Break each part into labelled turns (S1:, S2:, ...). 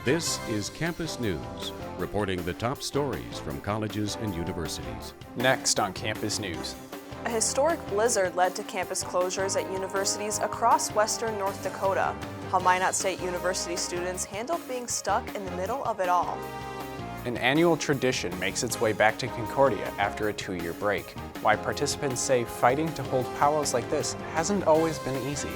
S1: This is Campus News, reporting the top stories from colleges and universities.
S2: Next on Campus News.
S3: A historic blizzard led to campus closures at universities across western North Dakota. How Minot State University students handled being stuck in the middle of it all.
S2: An annual tradition makes its way back to Concordia after a 2-year break. Why participants say fighting to hold powwows like this hasn't always been easy.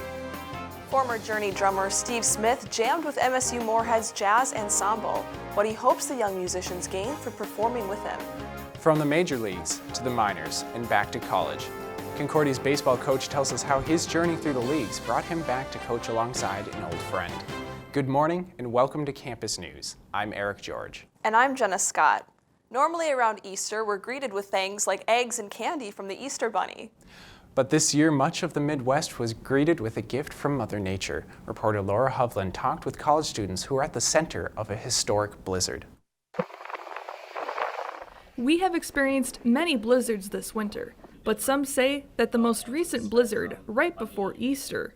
S3: Former Journey drummer Steve Smith jammed with MSU Moorhead's jazz ensemble. What he hopes the young musicians gain from performing with him.
S2: From the major leagues to the minors and back to college, Concordia's baseball coach tells us how his journey through the leagues brought him back to coach alongside an old friend. Good morning and welcome to Campus News. I'm Eric George.
S3: And I'm Jenna Scott. Normally around Easter, we're greeted with things like eggs and candy from the Easter Bunny.
S2: But this year, much of the Midwest was greeted with a gift from Mother Nature. Reporter Laura Hovland talked with college students who are at the center of a historic blizzard.
S4: We have experienced many blizzards this winter, but some say that the most recent blizzard, right before Easter,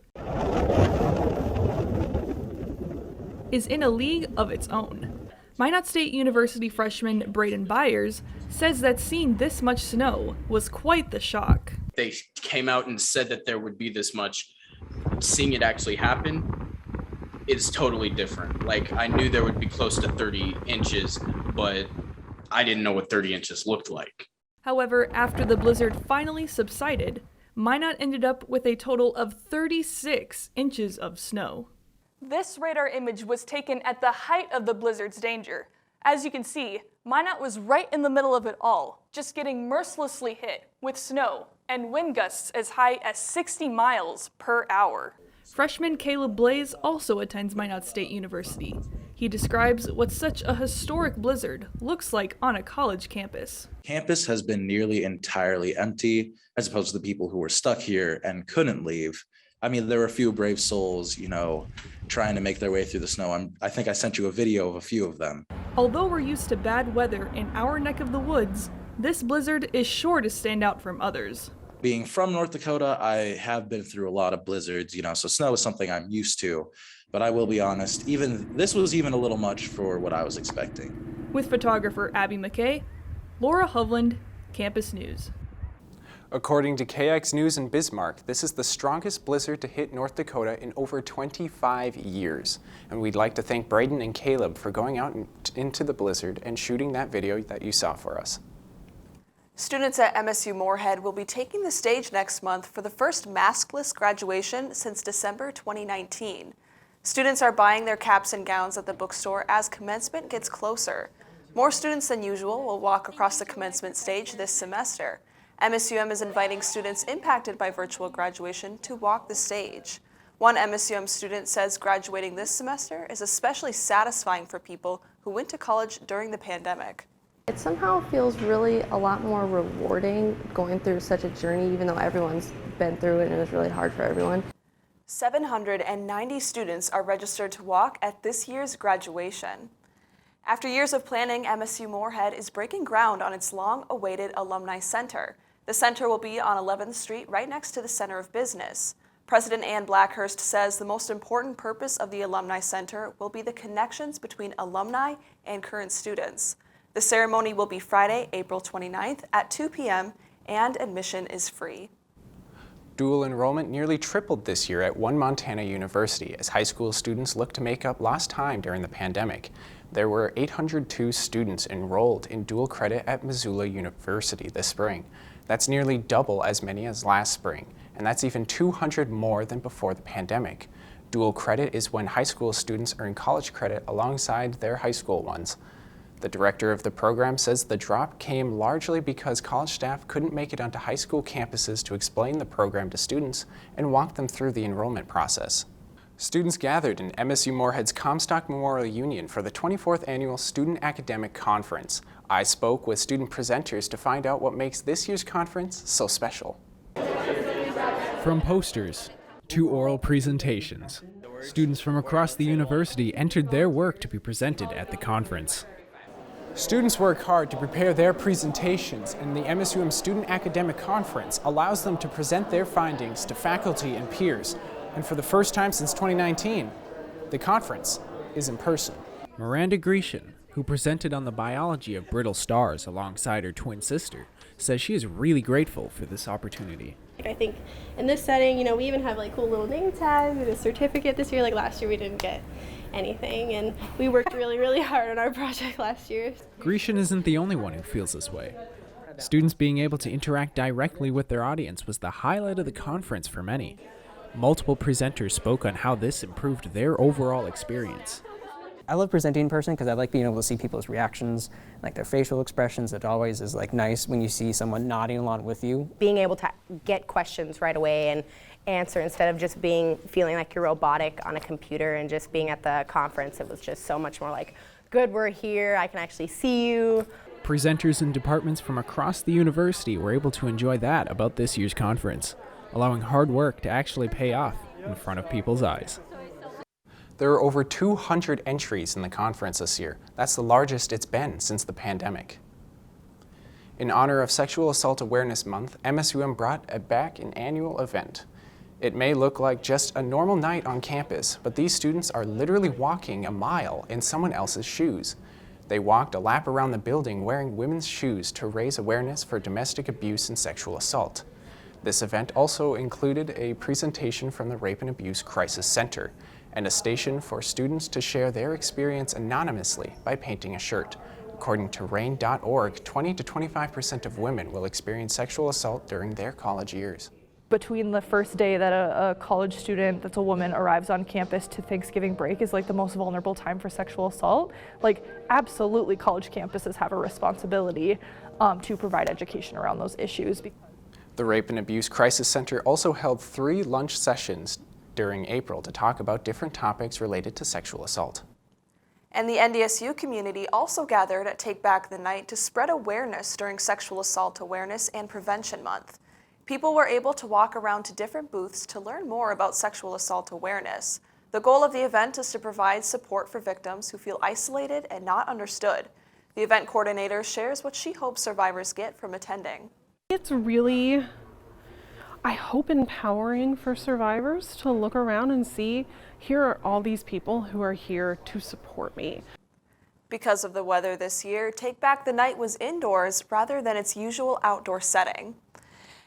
S4: is in a league of its own. Minot State University freshman Braden Byers says that seeing this much snow was quite the shock.
S5: They came out and said that there would be this much. Seeing it actually happen is totally different. Like, I knew there would be close to 30 inches, but I didn't know what 30 inches looked like.
S4: However, after the blizzard finally subsided, Minot ended up with a total of 36 inches of snow. This radar image was taken at the height of the blizzard's danger. As you can see, Minot was right in the middle of it all, just getting mercilessly hit with snow and wind gusts as high as 60 miles per hour. Freshman Caleb Blaze also attends Minot State University. He describes what such a historic blizzard looks like on a college campus.
S6: Campus has been nearly entirely empty, as opposed to the people who were stuck here and couldn't leave. I mean, there were a few brave souls, trying to make their way through the snow. I think I sent you a video of a few of them. Although
S4: we're used to bad weather in our neck of the woods, this blizzard is sure to stand out from others.
S6: Being from North Dakota, I have been through a lot of blizzards, so snow is something I'm used to. But I will be honest, this was even a little much for what I was expecting.
S4: With photographer Abby McKay, Laura Hovland, Campus News.
S2: According to KX News in Bismarck, this is the strongest blizzard to hit North Dakota in over 25 years. And we'd like to thank Braden and Caleb for going out into the blizzard and shooting that video that you saw for us.
S3: Students at MSU Moorhead will be taking the stage next month for the first maskless graduation since December 2019. Students are buying their caps and gowns at the bookstore as commencement gets closer. More students than usual will walk across the commencement stage this semester. MSUM is inviting students impacted by virtual graduation to walk the stage. One MSUM student says graduating this semester is especially satisfying for people who went to college during the pandemic.
S7: It somehow feels really a lot more rewarding going through such a journey, even though everyone's been through it and it was really hard for everyone.
S3: 790 students are registered to walk at this year's graduation. After years of planning, MSU Moorhead is breaking ground on its long-awaited Alumni Center. The center will be on 11th Street, right next to the Center of Business. President Ann Blackhurst says the most important purpose of the Alumni Center will be the connections between alumni and current students. The ceremony will be Friday, April 29th at 2 p.m. and admission is free.
S2: Dual enrollment nearly tripled this year at one Montana university as high school students look to make up lost time during the pandemic. There were 802 students enrolled in dual credit at Missoula University this spring. That's nearly double as many as last spring, and that's even 200 more than before the pandemic. Dual credit is when high school students earn college credit alongside their high school ones. The director of the program says the drop came largely because college staff couldn't make it onto high school campuses to explain the program to students and walk them through the enrollment process. Students gathered in MSU Moorhead's Comstock Memorial Union for the 24th Annual Student Academic Conference. I spoke with student presenters to find out what makes this year's conference so special.
S8: From posters to oral presentations, students from across the university entered their work to be presented at the conference.
S2: Students work hard to prepare their presentations, and the MSUM Student Academic Conference allows them to present their findings to faculty and peers. And for the first time since 2019, the conference is in person.
S8: Miranda Grecian, who presented on the biology of brittle stars alongside her twin sister, says she is really grateful for this opportunity.
S9: I think in this setting, we even have like cool little name tags and a certificate this year. Like last year we didn't get anything, and we worked really, really hard on our project last year.
S8: Grecian isn't the only one who feels this way. Students being able to interact directly with their audience was the highlight of the conference for many. Multiple presenters spoke on how this improved their overall experience.
S10: I love presenting in person because I like being able to see people's reactions, like their facial expressions. It always is like nice when you see someone nodding along with you.
S11: Being able to get questions right away and answer instead of just feeling like you're robotic on a computer and just being at the conference, it was just so much more like, good, we're here, I can actually see you.
S8: Presenters and departments from across the university were able to enjoy that about this year's conference, allowing hard work to actually pay off in front of people's eyes.
S2: There are over 200 entries in the conference this year. That's the largest it's been since the pandemic. In honor of Sexual Assault Awareness Month, MSUM brought back an annual event. It may look like just a normal night on campus, but these students are literally walking a mile in someone else's shoes. They walked a lap around the building wearing women's shoes to raise awareness for domestic abuse and sexual assault. This event also included a presentation from the Rape and Abuse Crisis Center and a station for students to share their experience anonymously by painting a shirt. According to RAIN.org, 20 to 25% of women will experience sexual assault during their college years.
S4: Between the first day that a college student that's a woman arrives on campus to Thanksgiving break is like the most vulnerable time for sexual assault. Like, absolutely college campuses have a responsibility to provide education around those issues.
S2: The Rape and Abuse Crisis Center also held 3 lunch sessions during April to talk about different topics related to sexual assault.
S3: And the NDSU community also gathered at Take Back the Night to spread awareness during Sexual Assault Awareness and Prevention Month. People were able to walk around to different booths to learn more about sexual assault awareness. The goal of the event is to provide support for victims who feel isolated and not understood. The event coordinator shares what she hopes survivors get from attending.
S12: It's really, I hope, empowering for survivors to look around and see, here are all these people who are here to support me.
S3: Because of the weather this year, Take Back the Night was indoors rather than its usual outdoor setting.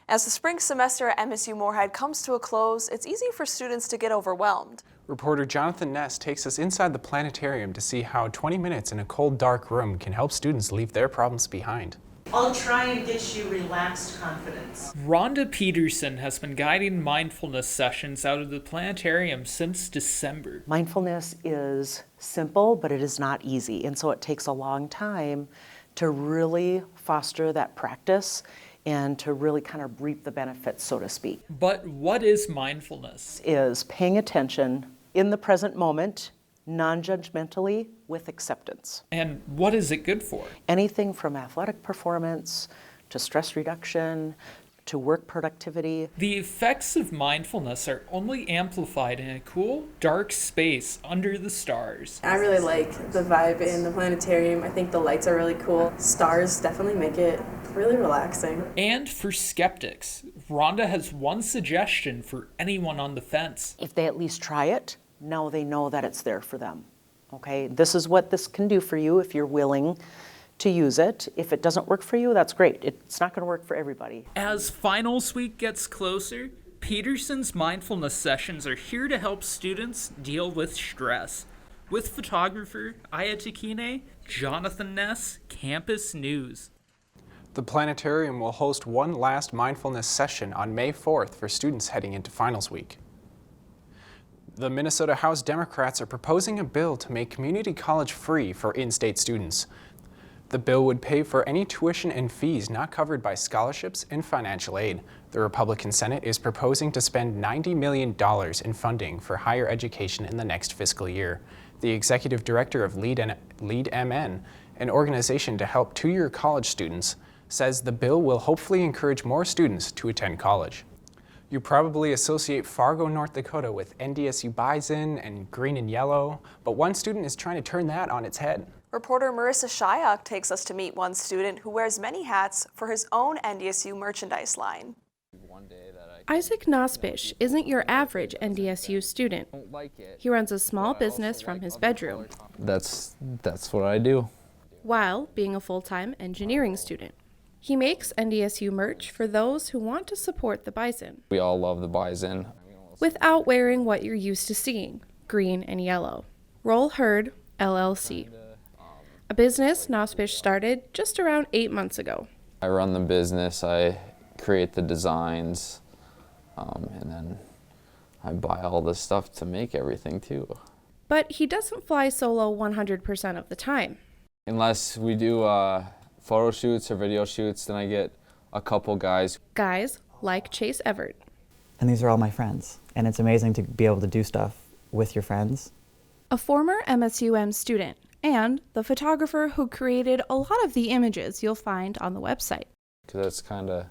S3: As the spring semester at MSU Moorhead comes to a close, it's easy for students to get overwhelmed.
S2: Reporter Jonathan Ness takes us inside the planetarium to see how 20 minutes in a cold, dark room can help students leave their problems behind.
S13: I'll try and get you relaxed confidence.
S14: Rhonda Peterson has been guiding mindfulness sessions out of the planetarium since December.
S13: Mindfulness is simple, but it is not easy, and so it takes a long time to really foster that practice and to really kind of reap the benefits, so to speak.
S14: But what is mindfulness?
S13: Is paying attention in the present moment, non-judgmentally, with acceptance.
S14: And what is it good for?
S13: Anything from athletic performance to stress reduction to work productivity.
S14: The effects of mindfulness are only amplified in a cool, dark space under the stars.
S15: I really like the vibe in the planetarium. I think the lights are really cool. Stars definitely make it really relaxing.
S14: And for skeptics, Rhonda has one suggestion for anyone on the fence.
S13: If they at least try it, now they know that it's there for them. Okay, this is what this can do for you if you're willing to use it. If it doesn't work for you, that's great. It's not going to work for everybody.
S14: As finals week gets closer, Peterson's mindfulness sessions are here to help students deal with stress. With photographer Aya Takine, Jonathan Ness, Campus News.
S2: The planetarium will host one last mindfulness session on May 4th for students heading into finals week. The Minnesota House Democrats are proposing a bill to make community college free for in-state students. The bill would pay for any tuition and fees not covered by scholarships and financial aid. The Republican Senate is proposing to spend $90 million in funding for higher education in the next fiscal year. The executive director of Lead MN, an organization to help two-year college students, says the bill will hopefully encourage more students to attend college. You probably associate Fargo, North Dakota with NDSU Bison and green and yellow, but one student is trying to turn that on its head.
S3: Reporter Marissa Shyok takes us to meet one student who wears many hats for his own NDSU merchandise line.
S16: One day that I Isaac Nospish isn't your average NDSU student. He runs a small business from his bedroom
S17: That's what I do.
S16: while being a full-time engineering student. He makes NDSU merch for those who want to support the Bison
S17: We all love the Bison.
S16: without wearing what you're used to seeing, green and yellow. Roll Herd, LLC. A business Nospish started just around 8 months ago.
S17: I run the business, I create the designs, and then I buy all the stuff to make everything too.
S16: But he doesn't fly solo 100% of the time.
S17: Unless we do photo shoots or video shoots, then I get a couple guys.
S16: Guys like Chase Everett.
S18: And these are all my friends. And it's amazing to be able to do stuff with your friends.
S16: A former MSUM student and the photographer who created a lot of the images you'll find on the website.
S17: Because that's kind of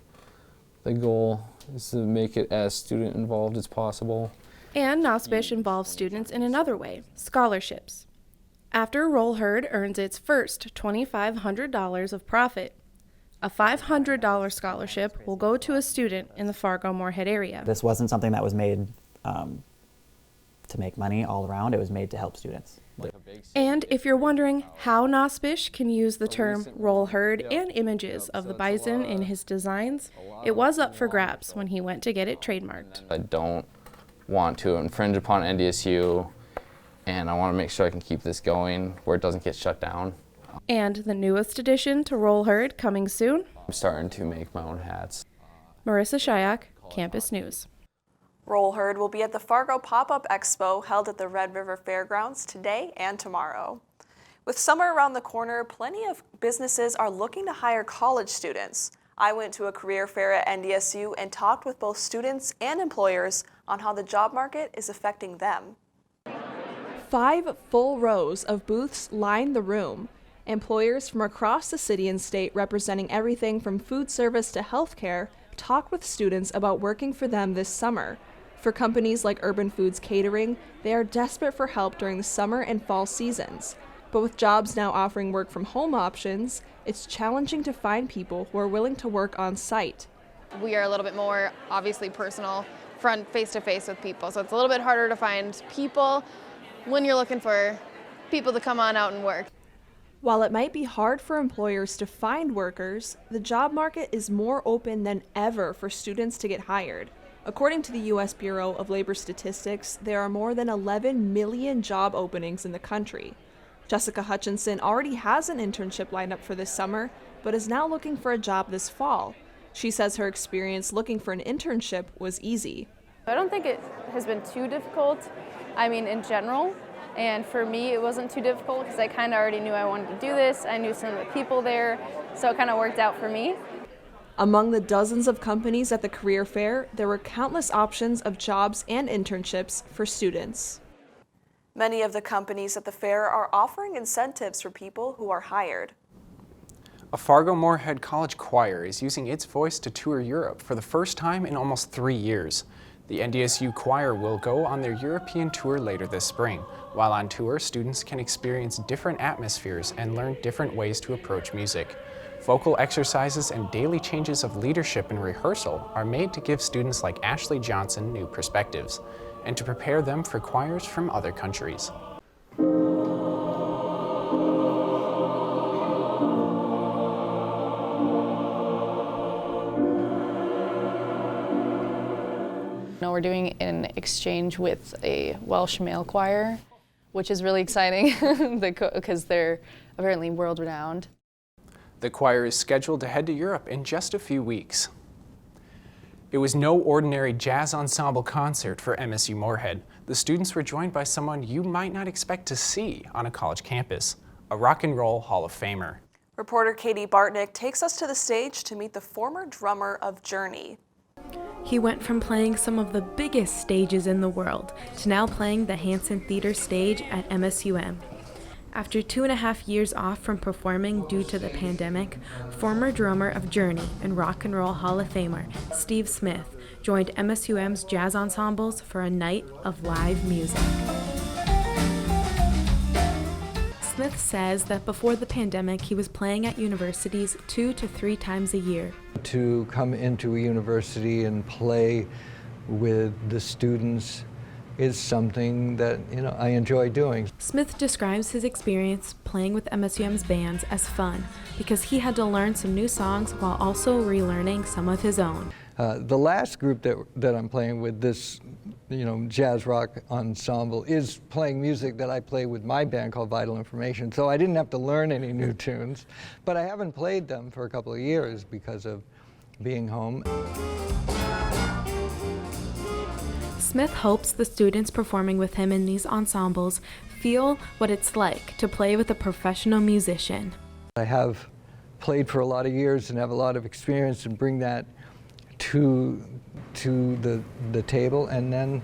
S17: the goal, is to make it as student involved as possible.
S16: And Nospish involves students in another way, scholarships. After Roll Herd earns its first $2,500 of profit, a $500 scholarship will go to a student in the Fargo-Moorhead area.
S18: This wasn't something that was made to make money all around. It was made to help students.
S16: And if you're wondering how Nospish can use the term Roll Herd and images of the Bison in his designs, it was up for grabs when he went to get it trademarked.
S17: I don't want to infringe upon NDSU, and I want to make sure I can keep this going where it doesn't get shut down.
S16: And the newest addition to Roll Herd coming soon?
S17: I'm starting to make my own hats.
S16: Marissa Shayak, Campus News.
S3: Roll Herd will be at the Fargo Pop-Up Expo held at the Red River Fairgrounds today and tomorrow. With summer around the corner, plenty of businesses are looking to hire college students. I went to a career fair at NDSU and talked with both students and employers on how the job market is affecting them.
S4: 5 full rows of booths line the room. Employers from across the city and state representing everything from food service to healthcare talk with students about working for them this summer. For companies like Urban Foods Catering, they are desperate for help during the summer and fall seasons. But with jobs now offering work from home options, it's challenging to find people who are willing to work on site.
S19: We are a little bit more obviously personal, front face-to-face with people, so it's a little bit harder to find people when you're looking for people to come on out and work.
S4: While it might be hard for employers to find workers, the job market is more open than ever for students to get hired. According to the U.S. Bureau of Labor Statistics, there are more than 11 million job openings in the country. Jessica Hutchinson already has an internship lined up for this summer, but is now looking for a job this fall. She says her experience looking for an internship was easy.
S20: I don't think it has been too difficult, in general. And for me, it wasn't too difficult because I kind of already knew I wanted to do this. I knew some of the people there, so it kind of worked out for me.
S4: Among the dozens of companies at the career fair, there were countless options of jobs and internships for students.
S3: Many of the companies at the fair are offering incentives for people who are hired.
S2: A Fargo-Moorhead College choir is using its voice to tour Europe for the first time in almost 3 years. The NDSU choir will go on their European tour later this spring. While on tour, students can experience different atmospheres and learn different ways to approach music. Vocal exercises and daily changes of leadership and rehearsal are made to give students like Ashley Johnson new perspectives and to prepare them for choirs from other countries.
S21: We're doing an exchange with a Welsh male choir, which is really exciting because they're apparently world-renowned.
S2: The choir is scheduled to head to Europe in just a few weeks. It was no ordinary jazz ensemble concert for MSU Moorhead. The students were joined by someone you might not expect to see on a college campus, a rock and roll Hall of Famer.
S3: Reporter Katie Bartnick takes us to the stage to meet the former drummer of Journey.
S16: He went from playing some of the biggest stages in the world to now playing the Hanson Theater stage at MSUM. After 2.5 years off from performing due to the pandemic, former drummer of Journey and Rock and Roll Hall of Famer Steve Smith joined MSUM's jazz ensembles for a night of live music. Smith says that before the pandemic, he was playing at universities 2 to 3 times a year.
S1: To come into a university and play with the students is something that, I enjoy doing.
S16: Smith describes his experience playing with MSUM's bands as fun because he had to learn some new songs while also relearning some of his own.
S1: The last group that I'm playing with, this jazz rock ensemble, is playing music that I play with my band called Vital Information, so I didn't have to learn any new tunes, but I haven't played them for a couple of years because of being home.
S16: Smith hopes the students performing with him in these ensembles feel what it's like to play with a professional musician.
S1: I have played for a lot of years and have a lot of experience and bring that to the table, and then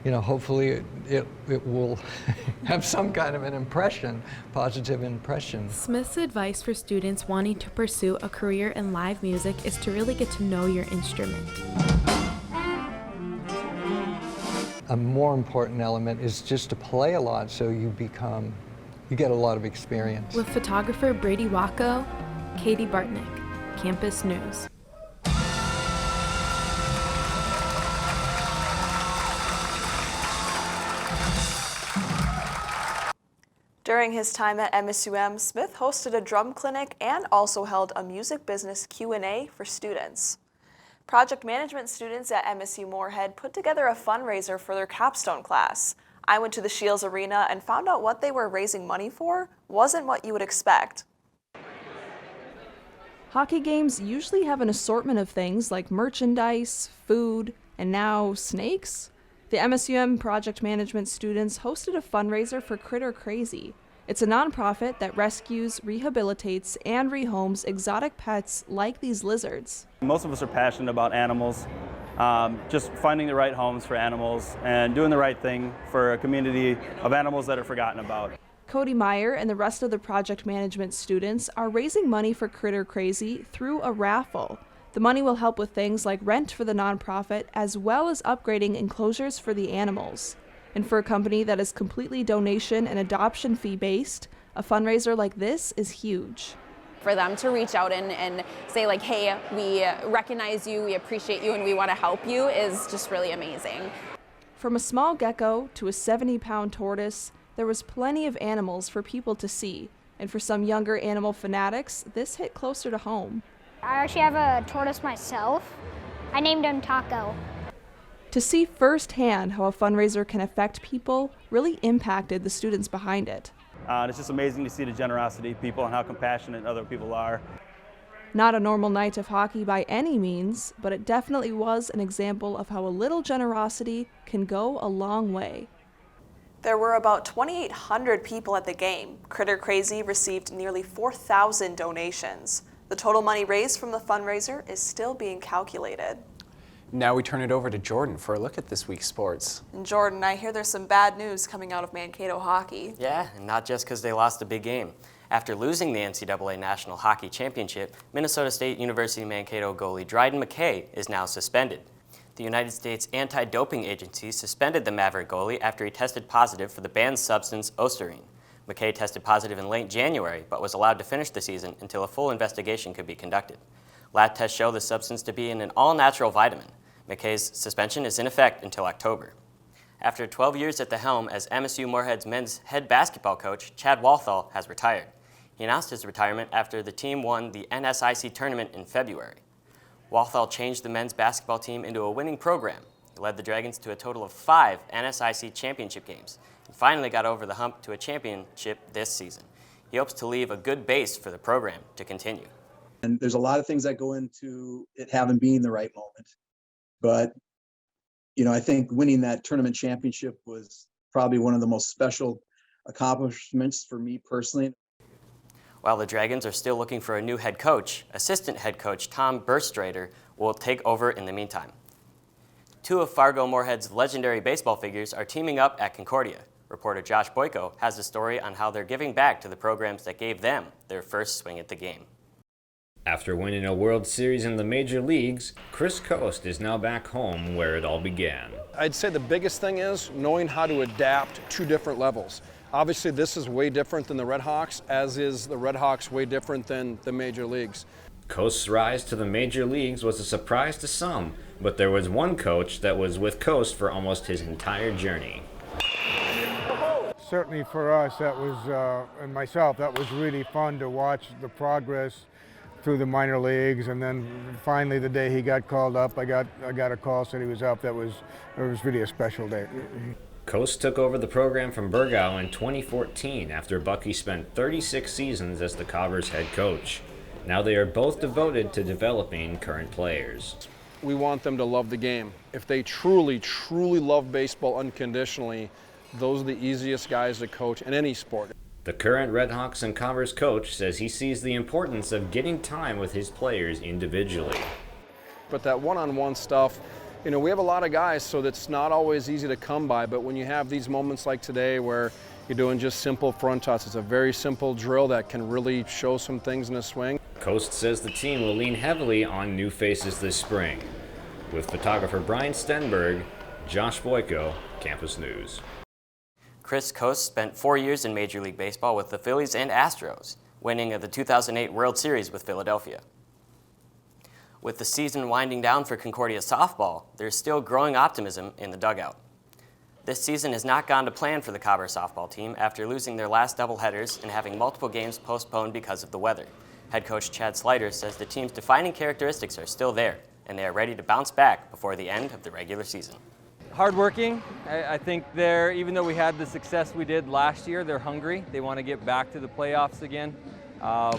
S1: hopefully it will have some kind of an impression, positive impression.
S16: Smith's advice for students wanting to pursue a career in live music is to really get to know your instrument.
S1: A more important element is just to play a lot so you get a lot of experience.
S16: With photographer Brady Wacko, Katie Bartnick, Campus News.
S3: During his time at MSUM, Smith hosted a drum clinic and also held a music business Q&A for students. Project management students at MSU Moorhead put together a fundraiser for their capstone class. I went to the Shields Arena and found out what they were raising money for wasn't what you would expect.
S4: Hockey games usually have an assortment of things like merchandise, food, and now snakes. The MSUM project management students hosted a fundraiser for Critter Crazy. It's a nonprofit that rescues, rehabilitates, and rehomes exotic pets like these lizards.
S22: Most of us are passionate about animals, just finding the right homes for animals and doing the right thing for a community of animals that are forgotten about.
S4: CODY MEYER and the rest of the project management students are raising money for Critter Crazy through a raffle. The money will help with things like rent for the nonprofit, as well as upgrading enclosures for the animals. And for a company that is completely donation and adoption fee based, a fundraiser like this is huge.
S23: For them to reach out and say like, hey, we recognize you, we appreciate you, and we want to help you is just really amazing.
S4: From a small gecko to a 70-pound tortoise, there was plenty of animals for people to see. And for some younger animal fanatics, this hit closer to home.
S24: I actually have a tortoise myself. I named him Taco.
S4: To see firsthand how a fundraiser can affect people really impacted the students behind it.
S22: It's just amazing to see the generosity of people and how compassionate other people are.
S4: Not a normal night of hockey by any means, but it definitely was an example of how a little generosity can go a long way.
S3: There were about 2,800 people at the game. Critter Crazy received nearly 4,000 donations. The total money raised from the fundraiser is still being calculated.
S2: Now we turn it over to Jordan for a look at this week's sports.
S3: And Jordan, I hear there's some bad news coming out of Mankato hockey.
S25: Yeah, and not just because they lost a big game. After losing the NCAA National Hockey Championship, Minnesota State University Mankato goalie Dryden McKay is now suspended. The United States Anti-Doping Agency suspended the Maverick goalie after he tested positive for the banned substance Osterine. McKay tested positive in late January, but was allowed to finish the season until a full investigation could be conducted. Lab tests show the substance to be in an all-natural vitamin. McKay's suspension is in effect until October. After 12 years at the helm as MSU Moorhead's men's head basketball coach, Chad Walthall has retired. He announced his retirement after the team won the NSIC tournament in February. Walthall changed the men's basketball team into a winning program. He led the Dragons to a total of 5 NSIC championship games and finally got over the hump to a championship this season. He hopes to leave a good base for the program to continue.
S26: And there's a lot of things that go into it having been the right moment. But, I think winning that tournament championship was probably one of the most special accomplishments for me personally.
S25: While the Dragons are still looking for a new head coach, assistant head coach Tom Burstrader will take over in the meantime. 2 of Fargo Moorhead's legendary baseball figures are teaming up at Concordia. Reporter Josh Boyko has a story on how they're giving back to the programs that gave them their first swing at the game.
S27: After winning a World Series in the major leagues, Chris Coast is now back home where it all began.
S28: I'd say the biggest thing is knowing how to adapt to different levels.
S5: Obviously, this is way different than the Red Hawks, as is the Red Hawks way different than the major leagues.
S27: Coast's rise to the major leagues was a surprise to some, but there was one coach that was with Coast for almost his entire journey.
S6: Certainly for us, that was, and myself, that was really fun to watch the progress through the minor leagues, and then finally the day he got called up, I got a call, said he was up. It was really a special day.
S27: Coast took over the program from Burgow in 2014 after Bucky spent 36 seasons as the Cobbers' head coach. Now they are both devoted to developing current players.
S5: We want them to love the game. If they truly, truly love baseball unconditionally, those are the easiest guys to coach in any sport.
S27: The current Red Hawks and Cobbers coach says he sees the importance of getting time with his players individually.
S5: But that one-on-one stuff, you know, we have a lot of guys, so that's not always easy to come by, but when you have these moments like today where you're doing just simple front toss, it's a very simple drill that can really show some things in a swing.
S27: Coast says the team will lean heavily on new faces this spring. With photographer Brian Stenberg, Josh Boyko, Campus News.
S25: Chris Coast spent 4 years in Major League Baseball with the Phillies and Astros, winning the 2008 World Series with Philadelphia. With the season winding down for Concordia softball, there's still growing optimism in the dugout. This season has not gone to plan for the Cobber softball team after losing their last doubleheaders and having multiple games postponed because of the weather. Head coach Chad Sliders says the team's defining characteristics are still there, and they are ready to bounce back before the end of the regular season.
S7: Hardworking. I think they're, even though we had the success we did last year, they're hungry. They want to get back to the playoffs again.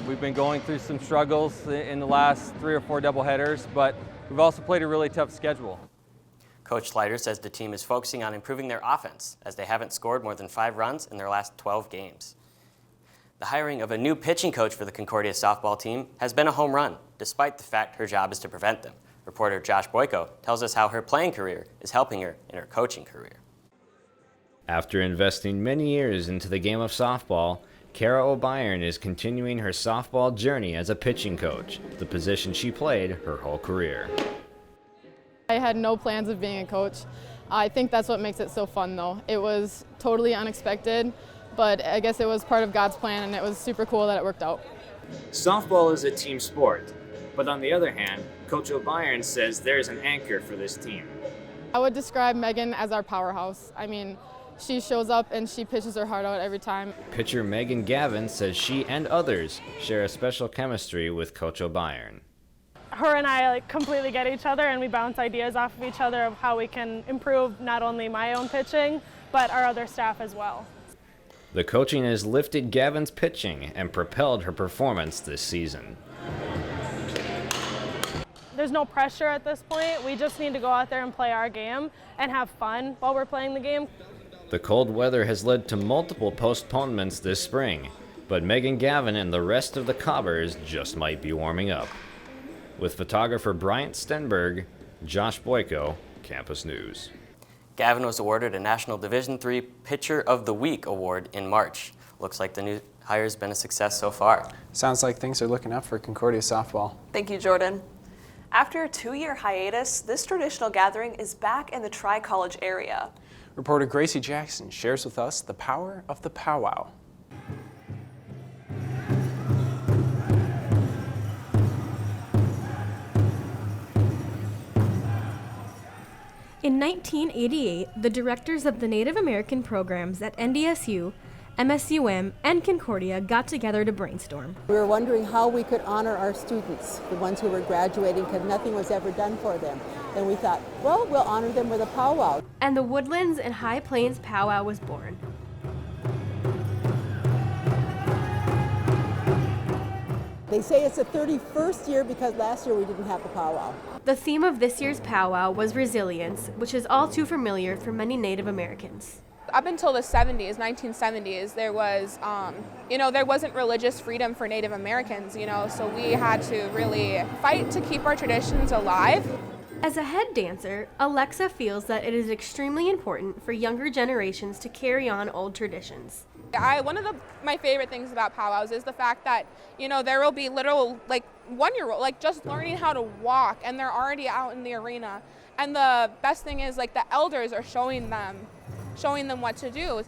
S7: We've been going through some struggles in the last 3 or 4 doubleheaders, but we've also played a really tough schedule.
S25: Coach Sliders says the team is focusing on improving their offense, as they haven't scored more than 5 runs in their last 12 games. The hiring of a new pitching coach for the Concordia softball team has been a home run, despite the fact her job is to prevent them. Reporter Josh Boyko tells us how her playing career is helping her in her coaching career.
S27: After investing many years into the game of softball, Kara O'Byrne is continuing her softball journey as a pitching coach, the position she played her whole career.
S8: I had no plans of being a coach. I think that's what makes it so fun, though. It was totally unexpected, but I guess it was part of God's plan, and it was super cool that it worked out.
S27: Softball is a team sport, but on the other hand, Coach O'Byrne says there's an anchor for this team.
S8: I would describe Megan as our powerhouse. I mean, she shows up and she pitches her heart out every time.
S27: Pitcher Megan Gavin says she and others share a special chemistry with Coach O'Byrne.
S12: Her and I completely get each other, and we bounce ideas off of each other of how we can improve not only my own pitching, but our other staff as well.
S27: The coaching has lifted Gavin's pitching and propelled her performance this season.
S12: There's no pressure at this point. We just need to go out there and play our game and have fun while we're playing the game.
S27: The cold weather has led to multiple postponements this spring, but Megan Gavin and the rest of the Cobbers just might be warming up. With photographer Bryant Stenberg, Josh Boyko, Campus News.
S25: Gavin was awarded a National Division III Pitcher of the Week award in March. Looks like the new hire's been a success so far.
S2: Sounds like things are looking up for Concordia softball.
S3: Thank you, Jordan. After a 2-year hiatus, this traditional gathering is back in the Tri-College area.
S2: Reporter Gracie Jackson shares with us the power of the powwow.
S9: In 1988, the directors of the Native American programs at NDSU, MSUM, and Concordia got together to brainstorm.
S10: We were wondering how we could honor our students, the ones who were graduating, because nothing was ever done for them. And we thought, well, we'll honor them with a powwow.
S9: And the Woodlands and High Plains Powwow was born.
S10: They say it's the 31st year because last year we didn't have a powwow.
S9: The theme of this year's powwow was resilience, which is all too familiar for many Native Americans.
S11: Up until the 1970s, there was, there wasn't religious freedom for Native Americans, so we had to really fight to keep our traditions alive.
S9: As a head dancer, Alexa feels that it is extremely important for younger generations to carry on old traditions.
S11: One of my favorite things about powwows is the fact that, there will be little, 1-year-old, just learning how to walk, and they're already out in the arena. And the best thing is, the elders are showing them what to do.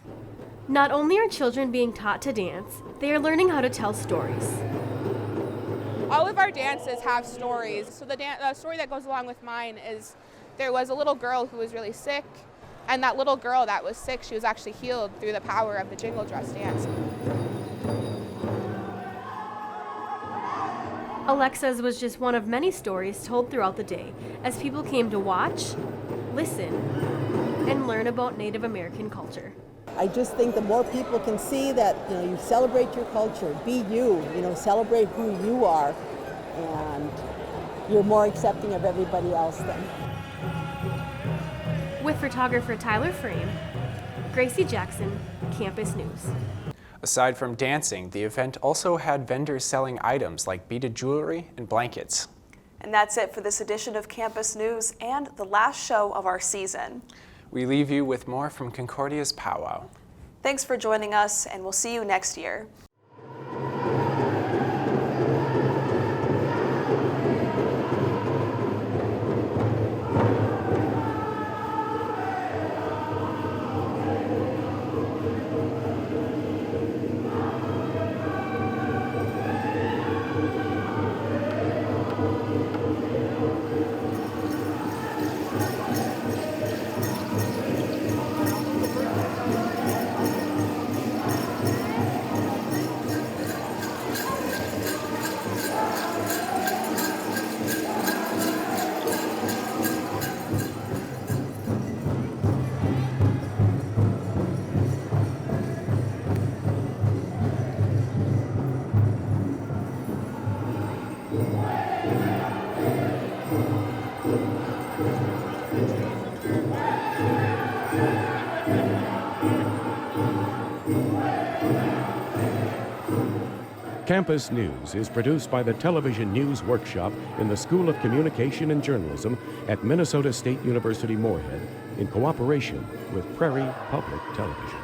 S9: Not only are children being taught to dance, they are learning how to tell stories.
S11: All of our dances have stories. So the story that goes along with mine is there was a little girl who was really sick, and that little girl that was sick, she was actually healed through the power of the jingle dress dance.
S9: Alexa's was just one of many stories told throughout the day as people came to watch, listen, and learn about Native American culture.
S10: I just think the more people can see that, you celebrate your culture, be you, celebrate who you are, and you're more accepting of everybody else then.
S9: With photographer Tyler Frame, Gracie Jackson, Campus News.
S2: Aside from dancing, the event also had vendors selling items like beaded jewelry and blankets.
S3: And that's it for this edition of Campus News and the last show of our season.
S2: We leave you with more from Concordia's powwow.
S3: Thanks for joining us, and we'll see you next year.
S13: Campus News is produced by the Television News Workshop in the School of Communication and Journalism at Minnesota State University Moorhead in cooperation with Prairie Public Television.